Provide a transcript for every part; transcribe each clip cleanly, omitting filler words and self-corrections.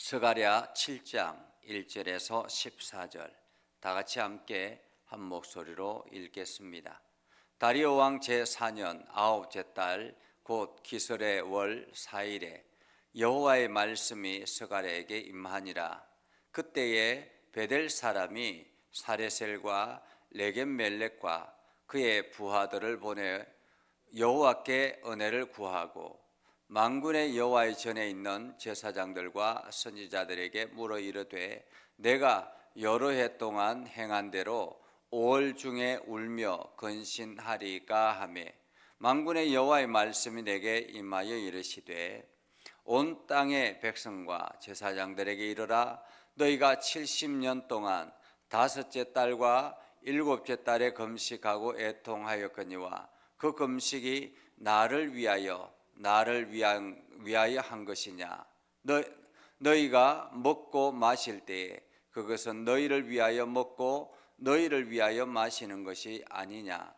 스가랴 7장 1절에서 14절 다 같이 함께 한 목소리로 읽겠습니다. 다리오 왕 제4년 아홉째 달 곧 기슬의 월 4일에 여호와의 말씀이 스가랴에게 임하니라. 그때에 베델 사람이 사레셀과 레겜멜렉과 그의 부하들을 보내 여호와께 은혜를 구하고 만군의 여호와의 전에 있는 제사장들과 선지자들에게 물어 이르되 내가 여러 해 동안 행한 대로 5월 중에 울며 근신하리까 하매 만군의 여호와의 말씀이 내게 임하여 이르시되 온 땅의 백성과 제사장들에게 이르라. 너희가 70년 동안 다섯째 달과 일곱째 달에 금식하고 애통하였거니와 그 금식이 나를 위하여 한 것이냐. 너희가 먹고 마실 때에 그것은 너희를 위하여 먹고 너희를 위하여 마시는 것이 아니냐.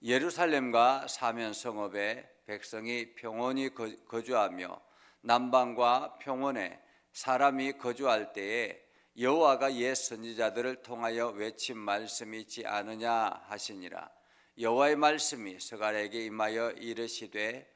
예루살렘과 사면 성읍에 백성이 평온히 거주하며 남방과 평원에 사람이 거주할 때에 여호와가 옛 선지자들을 통하여 외친 말씀이 있지 않으냐 하시니라. 여호와의 말씀이 스가랴에게 임하여 이르시되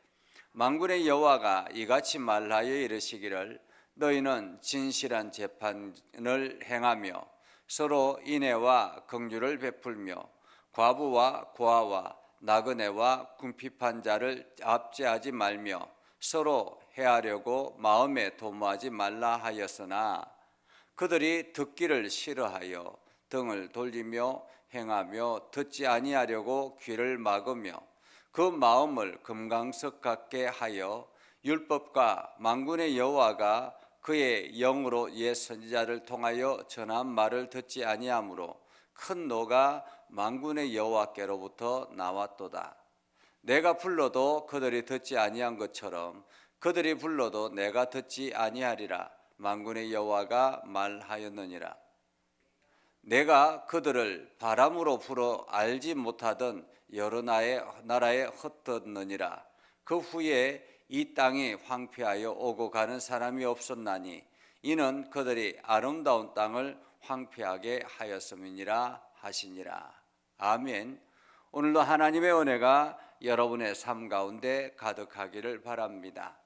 만군의 여호와가 이같이 말하여 이르시기를 너희는 진실한 재판을 행하며 서로 인애와 긍휼을 베풀며 과부와 고아와 나그네와 궁핍한 자를 압제하지 말며 서로 해하려고 마음에 도모하지 말라 하였으나 그들이 듣기를 싫어하여 등을 돌리며 행하며 듣지 아니하려고 귀를 막으며 그 마음을 금강석 같게 하여 율법과 만군의 여호와가 그의 영으로 옛 선지자를 통하여 전한 말을 듣지 아니하므로 큰 노가 만군의 여호와께로부터 나왔도다. 내가 불러도 그들이 듣지 아니한 것처럼 그들이 불러도 내가 듣지 아니하리라. 만군의 여호와가 말하였느니라. 내가 그들을 바람으로 불어 알지 못하던 여러 나라에 흩었느니라. 그 후에 이 땅이 황폐하여 오고 가는 사람이 없었나니 이는 그들이 아름다운 땅을 황폐하게 하였음이니라 하시니라. 아멘. 오늘도 하나님의 은혜가 여러분의 삶 가운데 가득하기를 바랍니다.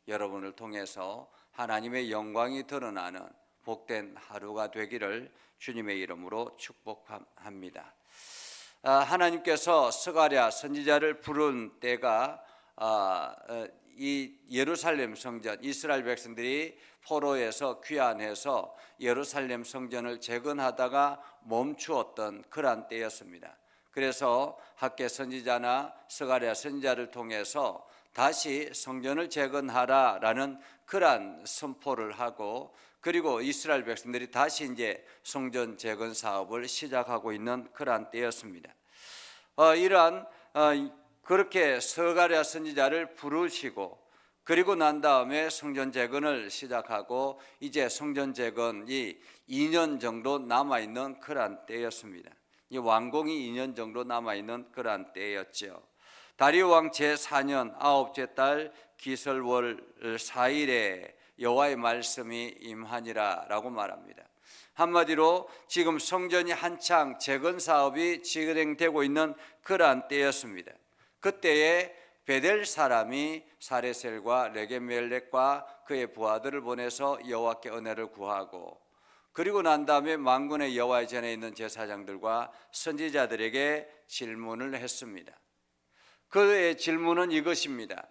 여러분을 통해서 하나님의 영광이 드러나는 복된 하루가 되기를 주님의 이름으로 축복합니다. 하나님께서 스가랴 선지자를 부른 때가 이 예루살렘 성전, 이스라엘 백성들이 포로에서 귀환해서 예루살렘 성전을 재건하다가 멈추었던 그러한 때였습니다. 그래서 학개 선지자나 스가랴 선지자를 통해서 다시 성전을 재건하라라는 그러한 선포를 하고 그리고 이스라엘 백성들이 다시 이제 성전 재건 사업을 시작하고 있는 그러한 때였습니다. 그렇게 스가랴 선지자를 부르시고 그리고 난 다음에 성전 재건을 시작하고 이제 성전 재건이 2년 정도 남아있는 그러한 때였습니다. 이 완공이 2년 정도 남아있는 그러한 때였죠. 다리오 왕 제4년 아홉째 달 기슬월 4일에 여호와의 말씀이 임하니라 라고 말합니다. 한마디로 지금 성전이 한창 재건 사업이 진행되고 있는 그러한 때였습니다. 그때에 베델 사람이 사레셀과 레게멜렉과 그의 부하들을 보내서 여호와께 은혜를 구하고 그리고 난 다음에 만군의 여호와의 전에 있는 제사장들과 선지자들에게 질문을 했습니다. 그의 질문은 이것입니다.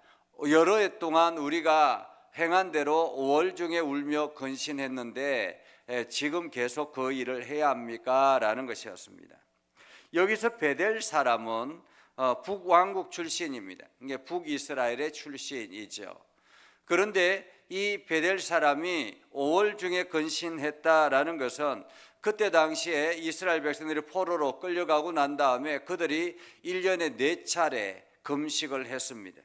여러 해 동안 우리가 행한 대로 5월 중에 울며 근신했는데 지금 계속 그 일을 해야 합니까? 라는 것이었습니다. 여기서 베델 사람은 북왕국 출신입니다. 이게 북이스라엘의 출신이죠. 그런데 이 베델 사람이 5월 중에 근신했다라는 것은 그때 당시에 이스라엘 백성들이 포로로 끌려가고 난 다음에 그들이 1년에 4차례 금식을 했습니다.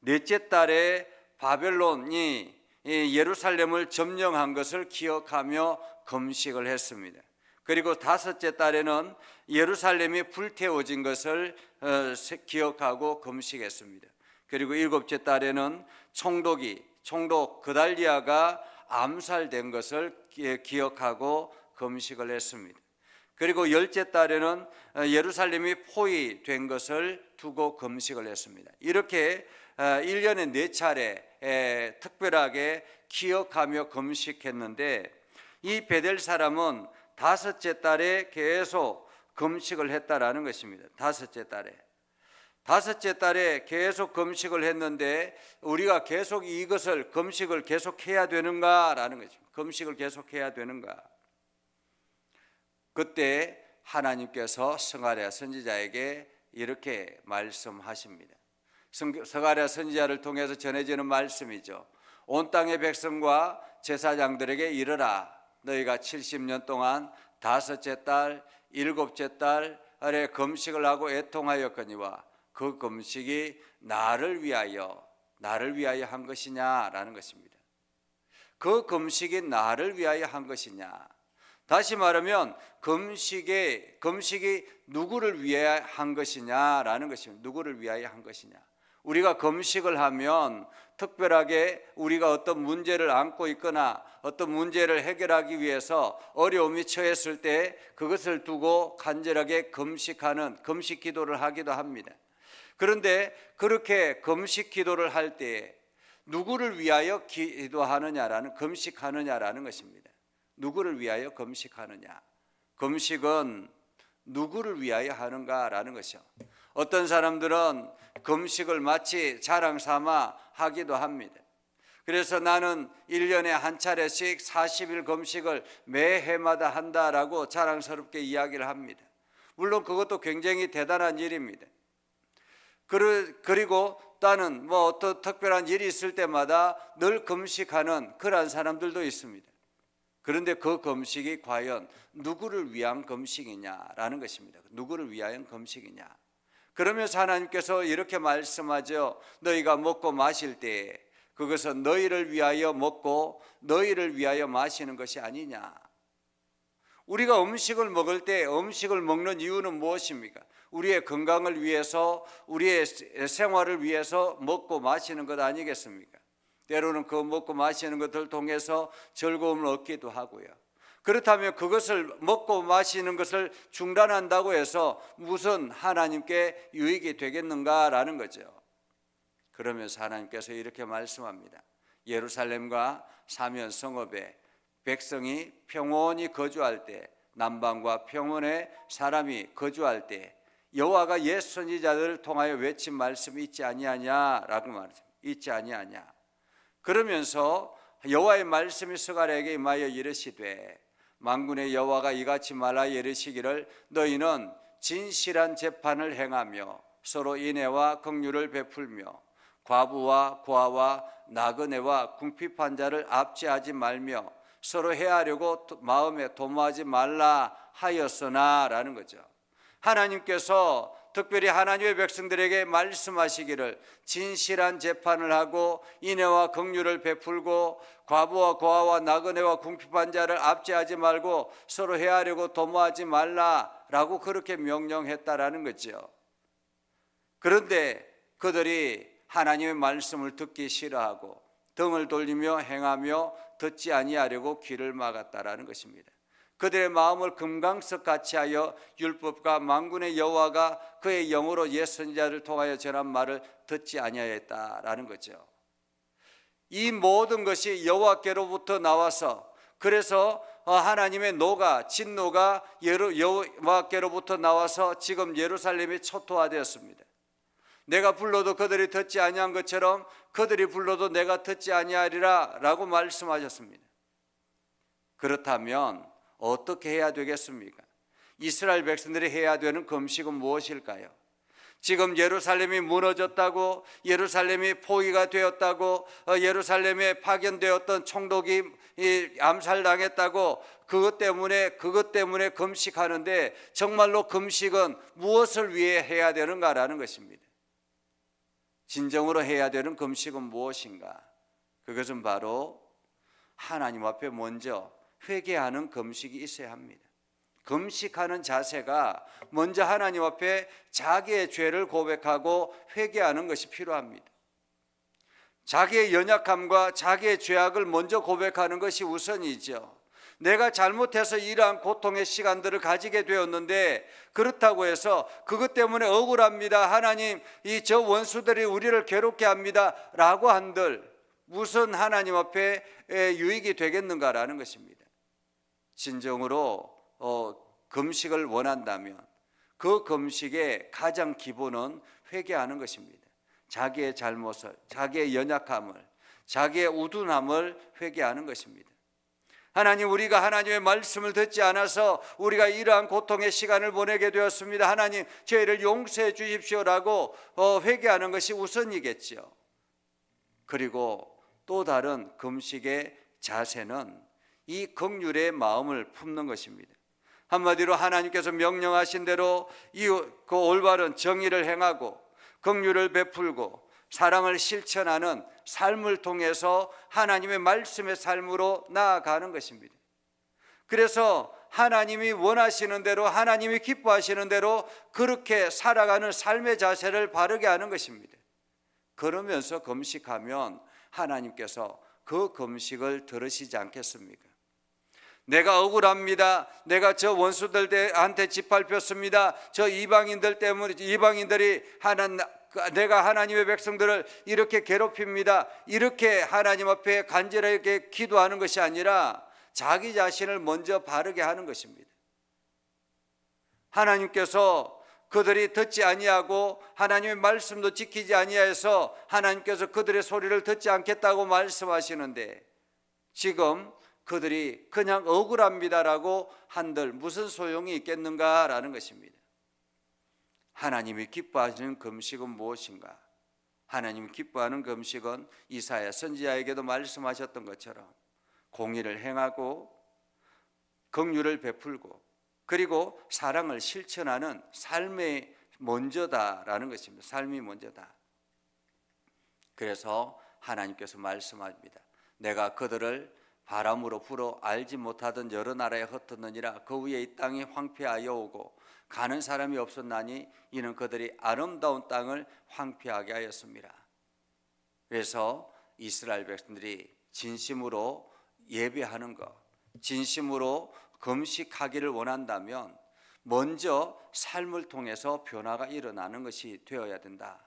넷째 달에 바벨론이 예루살렘을 점령한 것을 기억하며 금식을 했습니다. 그리고 다섯째 달에는 예루살렘이 불태워진 것을 기억하고 금식했습니다. 그리고 일곱째 달에는 총독 그달리아가 암살된 것을 기억하고 금식을 했습니다. 그리고 10째 달에는 예루살렘이 포위된 것을 두고 금식을 했습니다. 이렇게 1년에 4차례 특별하게 기억하며 금식했는데, 이 베델 사람은 5째 달에 계속 금식을 했다라는 것입니다. 5째 달에 계속 금식을 했는데, 우리가 계속 이것을 금식을 계속해야 되는가라는 것입니다. 금식을 계속해야 되는가? 그때 하나님께서 스가랴 선지자에게 이렇게 말씀하십니다. 스가랴 선지자를 통해서 전해지는 말씀이죠. 온 땅의 백성과 제사장들에게 이르라. 너희가 70년 동안 5째 달, 7째 달에 금식을 하고 애통하였거니와 그 금식이 나를 위하여 한 것이냐라는 것입니다. 그 금식이 나를 위하여 한 것이냐. 다시 말하면 금식이 누구를 위하여 한 것이냐라는 것입니다. 누구를 위하여 한 것이냐. 우리가 금식을 하면 특별하게 우리가 어떤 문제를 안고 있거나 어떤 문제를 해결하기 위해서 어려움이 처했을 때 그것을 두고 간절하게 금식 기도를 하기도 합니다. 그런데 그렇게 금식 기도를 할 때 누구를 위하여 금식하느냐라는 것입니다. 누구를 위하여 금식하느냐? 금식은 누구를 위하여 하는가라는 것이요. 어떤 사람들은 금식을 마치 자랑 삼아 하기도 합니다. 그래서 나는 1년에 한 차례씩 40일 금식을 매해마다 한다라고 자랑스럽게 이야기를 합니다. 물론 그것도 굉장히 대단한 일입니다. 그리고 나는 어떤 특별한 일이 있을 때마다 늘 금식하는 그러한 사람들도 있습니다. 그런데 그 금식이 과연 누구를 위한 금식이냐라는 것입니다. 누구를 위한 금식이냐. 그러면서 하나님께서 이렇게 말씀하죠. 너희가 먹고 마실 때 그것은 너희를 위하여 먹고 너희를 위하여 마시는 것이 아니냐. 우리가 음식을 먹을 때 음식을 먹는 이유는 무엇입니까? 우리의 건강을 위해서, 우리의 생활을 위해서 먹고 마시는 것 아니겠습니까? 때로는 그 먹고 마시는 것을 통해서 즐거움을 얻기도 하고요. 그렇다면 그것을 먹고 마시는 것을 중단한다고 해서 무슨 하나님께 유익이 되겠는가라는 거죠. 그러면서 하나님께서 이렇게 말씀합니다. 예루살렘과 사면 성읍에 백성이 평온히 거주할 때, 남방과 평원에 사람이 거주할 때 여호와가 옛 선지자들을 통하여 외친 말씀이 있지 아니하냐라고 말합니다. 있지 아니하냐. 그러면서 여호와의 말씀이 스가랴에게 임하여 이르시되 만군의 여호와가 이같이 말하여 이르시기를 너희는 진실한 재판을 행하며 서로 인애와 긍휼을 베풀며 과부와 고아와 나그네와 궁핍한 자를 압제하지 말며 서로 해하려고 마음에 도모하지 말라 하였으나라는 거죠. 하나님께서 특별히 하나님의 백성들에게 말씀하시기를 진실한 재판을 하고 인애와 긍휼을 베풀고 과부와 고아와 나그네와 궁핍한 자를 압제하지 말고 서로 해하려고 도모하지 말라라고 그렇게 명령했다라는 거죠. 그런데 그들이 하나님의 말씀을 듣기 싫어하고 등을 돌리며 행하며 듣지 아니하려고 귀를 막았다라는 것입니다. 그들의 마음을 금강석같이 하여 율법과 만군의 여호와가 그의 영으로 옛 선지자를 통하여 전한 말을 듣지 아니하였다라는 거죠. 이 모든 것이 여호와께로부터 나와서, 그래서 하나님의 진노가 여호와께로부터 나와서 지금 예루살렘이 초토화되었습니다. 내가 불러도 그들이 듣지 아니한 것처럼 그들이 불러도 내가 듣지 아니하리라 라고 말씀하셨습니다. 그렇다면 어떻게 해야 되겠습니까? 이스라엘 백성들이 해야 되는 금식은 무엇일까요? 지금 예루살렘이 무너졌다고, 예루살렘이 포위가 되었다고, 예루살렘에 파견되었던 총독이 암살당했다고 그것 때문에 금식하는데 정말로 금식은 무엇을 위해 해야 되는가라는 것입니다. 진정으로 해야 되는 금식은 무엇인가? 그것은 바로 하나님 앞에 먼저 회개하는 금식이 있어야 합니다. 금식하는 자세가 먼저 하나님 앞에 자기의 죄를 고백하고 회개하는 것이 필요합니다. 자기의 연약함과 자기의 죄악을 먼저 고백하는 것이 우선이죠. 내가 잘못해서 이러한 고통의 시간들을 가지게 되었는데 그렇다고 해서 그것 때문에 억울합니다, 하나님 이 저 원수들이 우리를 괴롭게 합니다 라고 한들 무슨 하나님 앞에 유익이 되겠는가라는 것입니다. 진정으로 금식을 원한다면 그 금식의 가장 기본은 회개하는 것입니다. 자기의 잘못을, 자기의 연약함을, 자기의 우둔함을 회개하는 것입니다. 하나님, 우리가 하나님의 말씀을 듣지 않아서 우리가 이러한 고통의 시간을 보내게 되었습니다. 하나님, 저희를 용서해 주십시오라고 회개하는 것이 우선이겠죠. 그리고 또 다른 금식의 자세는 이 긍휼의 마음을 품는 것입니다. 한마디로 하나님께서 명령하신 대로 그 올바른 정의를 행하고 긍휼을 베풀고 사랑을 실천하는 삶을 통해서 하나님의 말씀의 삶으로 나아가는 것입니다. 그래서 하나님이 원하시는 대로, 하나님이 기뻐하시는 대로 그렇게 살아가는 삶의 자세를 바르게 하는 것입니다. 그러면서 금식하면 하나님께서 그 금식을 들으시지 않겠습니까? 내가 억울합니다. 내가 저 원수들한테 짓밟혔습니다. 저 이방인들 때문에, 이방인들이 내가 하나님의 백성들을 이렇게 괴롭힙니다. 이렇게 하나님 앞에 간절하게 기도하는 것이 아니라 자기 자신을 먼저 바르게 하는 것입니다. 하나님께서 그들이 듣지 아니하고 하나님의 말씀도 지키지 아니하여서 하나님께서 그들의 소리를 듣지 않겠다고 말씀하시는데 지금 그들이 그냥 억울합니다라고 한들 무슨 소용이 있겠는가라는 것입니다. 하나님이 기뻐하시는 금식은 무엇인가? 하나님이 기뻐하는 금식은 이사야 선지자에게도 말씀하셨던 것처럼 공의를 행하고 긍휼을 베풀고 그리고 사랑을 실천하는 삶이 먼저다라는 것입니다. 삶이 먼저다. 그래서 하나님께서 말씀합니다. 내가 그들을 바람으로 불어 알지 못하던 여러 나라에 흩었느니라. 그 위에 이 땅이 황폐하여 오고 가는 사람이 없었나니 이는 그들이 아름다운 땅을 황폐하게 하였습니다. 그래서 이스라엘 백성들이 진심으로 예배하는 것, 진심으로 금식하기를 원한다면 먼저 삶을 통해서 변화가 일어나는 것이 되어야 된다.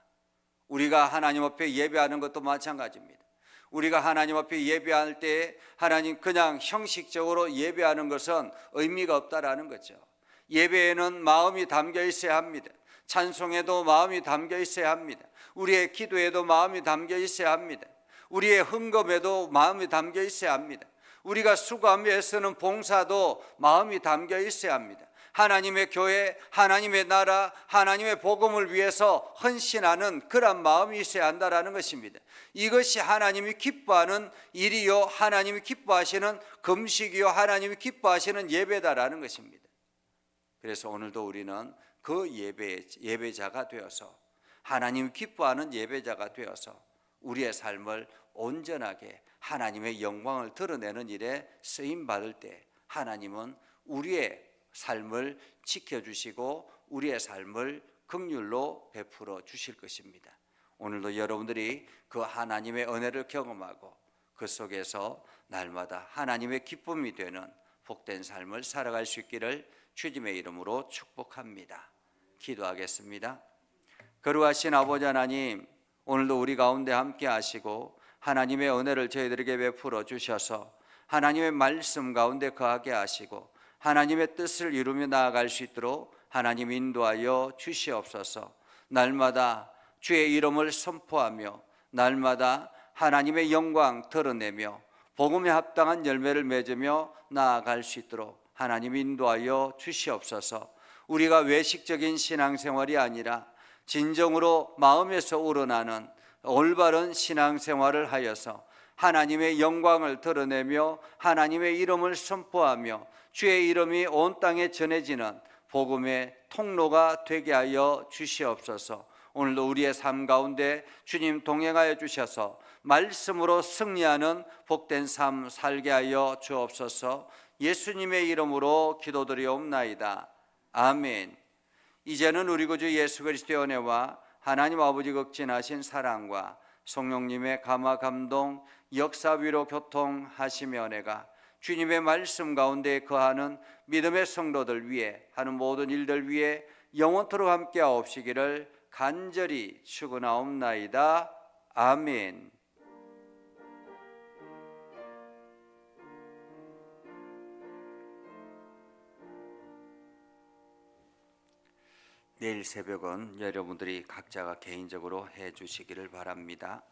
우리가 하나님 앞에 예배하는 것도 마찬가지입니다. 우리가 하나님 앞에 예배할 때 하나님 그냥 형식적으로 예배하는 것은 의미가 없다라는 거죠. 예배에는 마음이 담겨 있어야 합니다. 찬송에도 마음이 담겨 있어야 합니다. 우리의 기도에도 마음이 담겨 있어야 합니다. 우리의 헌금에도 마음이 담겨 있어야 합니다. 우리가 수고하며 애쓰는 봉사도 마음이 담겨 있어야 합니다. 하나님의 교회, 하나님의 나라, 하나님의 복음을 위해서 헌신하는 그런 마음이 있어야 한다는 것입니다. 이것이 하나님이 기뻐하는 일이요, 하나님이 기뻐하시는 금식이요, 하나님이 기뻐하시는 예배다라는 것입니다. 그래서 오늘도 우리는 그 예배자가 되어서 하나님 기뻐하는 예배자가 되어서 우리의 삶을 온전하게 하나님의 영광을 드러내는 일에 쓰임받을 때 하나님은 우리의 삶을 지켜주시고 우리의 삶을 긍휼로 베풀어 주실 것입니다. 오늘도 여러분들이 그 하나님의 은혜를 경험하고 그 속에서 날마다 하나님의 기쁨이 되는 복된 삶을 살아갈 수 있기를 주님의 이름으로 축복합니다. 기도하겠습니다. 거룩하신 아버지 하나님, 오늘도 우리 가운데 함께 하시고 하나님의 은혜를 저희들에게 베풀어 주셔서 하나님의 말씀 가운데 거하게 하시고 하나님의 뜻을 이루며 나아갈 수 있도록 하나님 인도하여 주시옵소서. 날마다 주의 이름을 선포하며 날마다 하나님의 영광 드러내며 복음에 합당한 열매를 맺으며 나아갈 수 있도록 하나님 인도하여 주시옵소서. 우리가 외식적인 신앙생활이 아니라 진정으로 마음에서 우러나는 올바른 신앙생활을 하여서 하나님의 영광을 드러내며 하나님의 이름을 선포하며 주의 이름이 온 땅에 전해지는 복음의 통로가 되게 하여 주시옵소서. 오늘도 우리의 삶 가운데 주님 동행하여 주셔서 말씀으로 승리하는 복된 삶 살게 하여 주옵소서. 예수님의 이름으로 기도드리옵나이다. 아멘. 이제는 우리 구주 예수 그리스도의 은혜와 하나님 아버지 극진하신 사랑과 성령님의 감화 감동 역사 위로 교통하시며 내가 주님의 말씀 가운데 거하는 믿음의 성도들 위해 하는 모든 일들 위해 영원토록 함께하옵시기를 간절히 축원하옵나이다. 아멘. 내일 새벽은 여러분들이 각자가 개인적으로 해 주시기를 바랍니다.